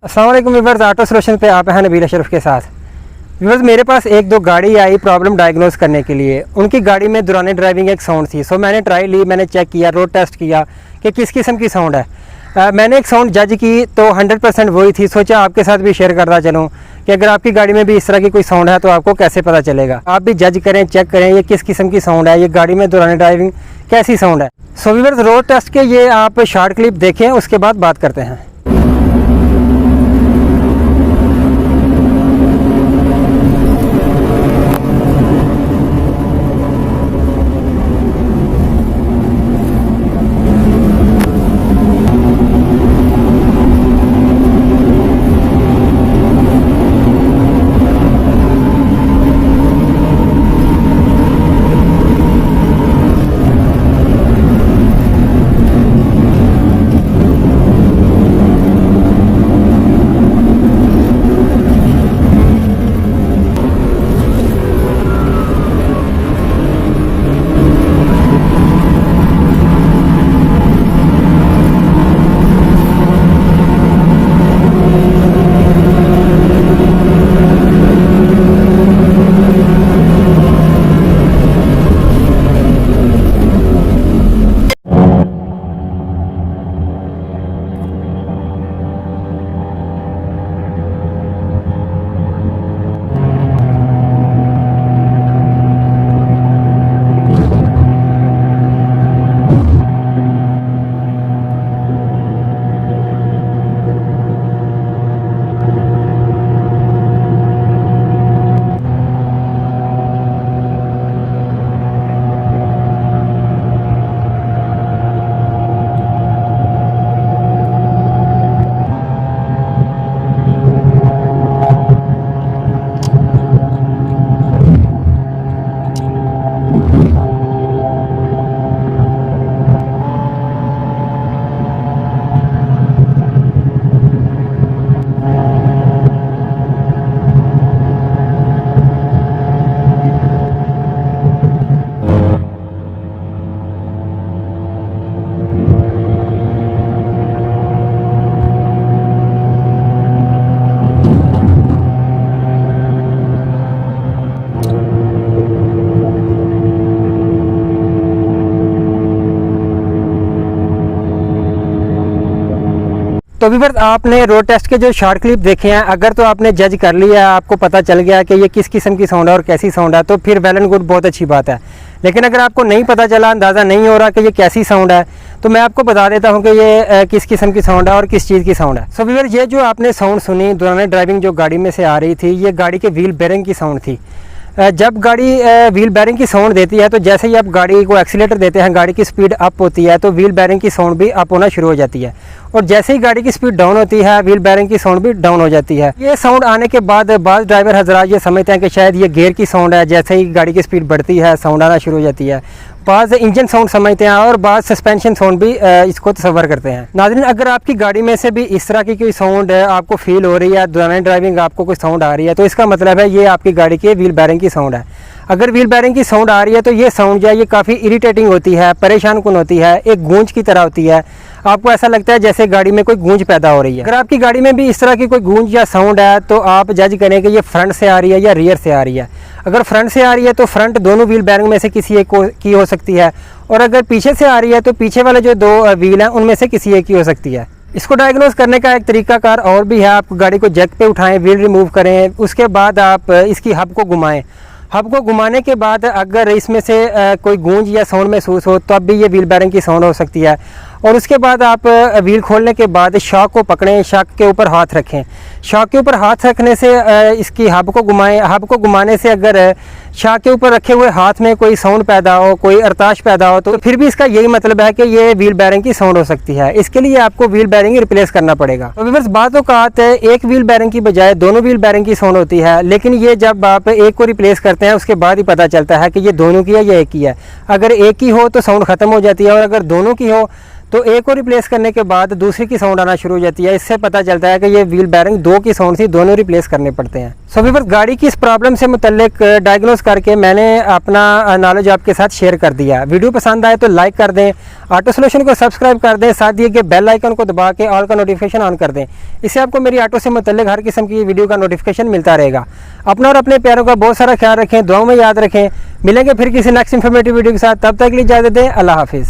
अस्सलाम वालेकुम viewers, auto solution पे आप हैं नबील अशरफ के साथ। व्यूअर्स, मेरे पास एक दो गाड़ी आई प्रॉब्लम डायग्नोस करने के लिए। उनकी गाड़ी में दौरान ड्राइविंग एक साउंड थी। सो मैंने ट्राई ली, मैंने चेक किया, रोड टेस्ट किया कि किस किस्म की साउंड है। मैंने एक साउंड जज की तो 100% वही थी। सोचा आपके साथ भी शेयर करता चलूँ कि अगर आपकी गाड़ी में भी इस तरह की कोई साउंड है तो आपको कैसे पता चलेगा। आप भी जज करें, चेक करें ये किस किस्म की साउंड है, ये गाड़ी में दौरान ड्राइविंग कैसी साउंड है। सो व्यूअर्स, रोड टेस्ट के ये आप शॉर्ट क्लिप देखें, उसके बाद बात करते हैं। तो व्यूअर्स, आपने रोड टेस्ट के जो शॉर्ट क्लिप देखे हैं, अगर तो आपने जज कर लिया, आपको पता चल गया कि ये किस किस्म की साउंड है और कैसी साउंड है, तो फिर वेल एंड गुड, बहुत अच्छी बात है। लेकिन अगर आपको नहीं पता चला, अंदाज़ा नहीं हो रहा कि ये कैसी साउंड है, तो मैं आपको बता देता हूँ कि ये किस किस्म की साउंड है और किस चीज़ की साउंड है। सो व्यूअर्स, ये जो आपने साउंड सुनी दौरान ड्राइविंग जो गाड़ी में से आ रही थी, ये गाड़ी के व्हील बेरिंग की साउंड थी। जब गाड़ी व्हील बेरिंग की साउंड देती है तो जैसे ही आप गाड़ी को एक्सीलेटर देते हैं, गाड़ी की स्पीड अप होती है, तो व्हील बेरिंग की साउंड भी अप होना शुरू हो जाती है। और जैसे ही गाड़ी की स्पीड डाउन होती है, व्हील बेरिंग की साउंड भी डाउन हो जाती है। ये साउंड आने के बाद बाज़ ड्राइवर हजरात ये समझते हैं कि शायद ये गियर की साउंड है। जैसे ही गाड़ी की स्पीड बढ़ती है, साउंड आना शुरू हो जाती है। बाज़ इंजन साउंड समझते हैं और बाज़ सस्पेंशन साउंड भी इसको तस्वर करते हैं। नाज़रीन, अगर आपकी गाड़ी में से भी इस तरह की कोई साउंड आपको फील हो रही है, दौरान ड्राइविंग आपको कोई साउंड आ रही है, तो इसका मतलब है ये आपकी गाड़ी की व्हील बेरिंग की साउंड है। अगर व्हील बेरिंग की साउंड आ रही है तो ये साउंड जो है ये काफ़ी इरिटेटिंग होती है, परेशान कुन होती है, एक गूंज की तरह होती है। आपको ऐसा लगता है जैसे गाड़ी में कोई गूंज पैदा हो रही है। अगर आपकी गाड़ी में भी इस तरह की कोई गूंज या साउंड है तो आप जज करें कि ये फ्रंट से आ रही है या रियर से आ रही है। अगर फ्रंट से आ रही है तो फ्रंट दोनों व्हील बेरिंग में से किसी एक की हो सकती है, और अगर पीछे से आ रही है तो पीछे वाले जो दो व्हील हैं उनमें से किसी एक की हो सकती है। इसको डायग्नोस करने का एक तरीकाकार और भी है। आप गाड़ी को जैक पे उठाएं, व्हील रिमूव करें, उसके बाद आप इसकी हब को घुमाएं। हब को घुमाने के बाद अगर इसमें से कोई गूंज या साउंड महसूस हो तो अब भी ये व्हील बेरिंग की साउंड हो सकती है। और उसके बाद आप व्हील खोलने के बाद शॉक को पकड़ें, शॉक के ऊपर हाथ रखें। शॉक के ऊपर हाथ रखने से इसकी हब को घुमाएं। हब को घुमाने से अगर शॉक के ऊपर रखे हुए हाथ में कोई साउंड पैदा हो, कोई अरताश पैदा हो, तो फिर भी इसका यही मतलब है कि ये व्हील बेरिंग की साउंड हो सकती है। इसके लिए आपको व्हील बेरिंग रिप्लेस करना पड़ेगा। तो बस बात औकात एक व्हील बेरिंग की बजाय दोनों व्हील बेरिंग की साउंड होती है, लेकिन ये जब आप एक को रिप्लेस करते हैं उसके बाद ही पता चलता है कि ये दोनों की है या एक की है। अगर एक की हो तो साउंड ख़त्म हो जाती है, और अगर दोनों की हो तो एक को रिप्लेस करने के बाद दूसरी की साउंड आना शुरू हो जाती है। इससे पता चलता है कि ये व्हील बैरिंग 2 की साउंड थी, दोनों रिप्लेस करने पड़ते हैं। सो व्यूअर्स, गाड़ी की इस प्रॉब्लम से मुतल्लिक डायग्नोस करके मैंने अपना नॉलेज आपके साथ शेयर कर दिया। वीडियो पसंद आए तो लाइक कर दें, ऑटो सोल्यूशन को सब्सक्राइब कर दें, साथ दिए गए बेल आइकन को दबा के ऑल का नोटिफिकेशन ऑन कर दें। इससे आपको मेरी ऑटो से मुतल्लिक हर किस्म की वीडियो का नोटिफिकेशन मिलता रहेगा। अपना और अपने प्यारों का बहुत सारा ख्याल रखें, दुआओं में याद रखें। मिलेंगे फिर किसी नेक्स्ट इन्फॉर्मेटिव वीडियो के साथ, तब तक के लिए इजाज़त दें। अल्लाह हाफिज़।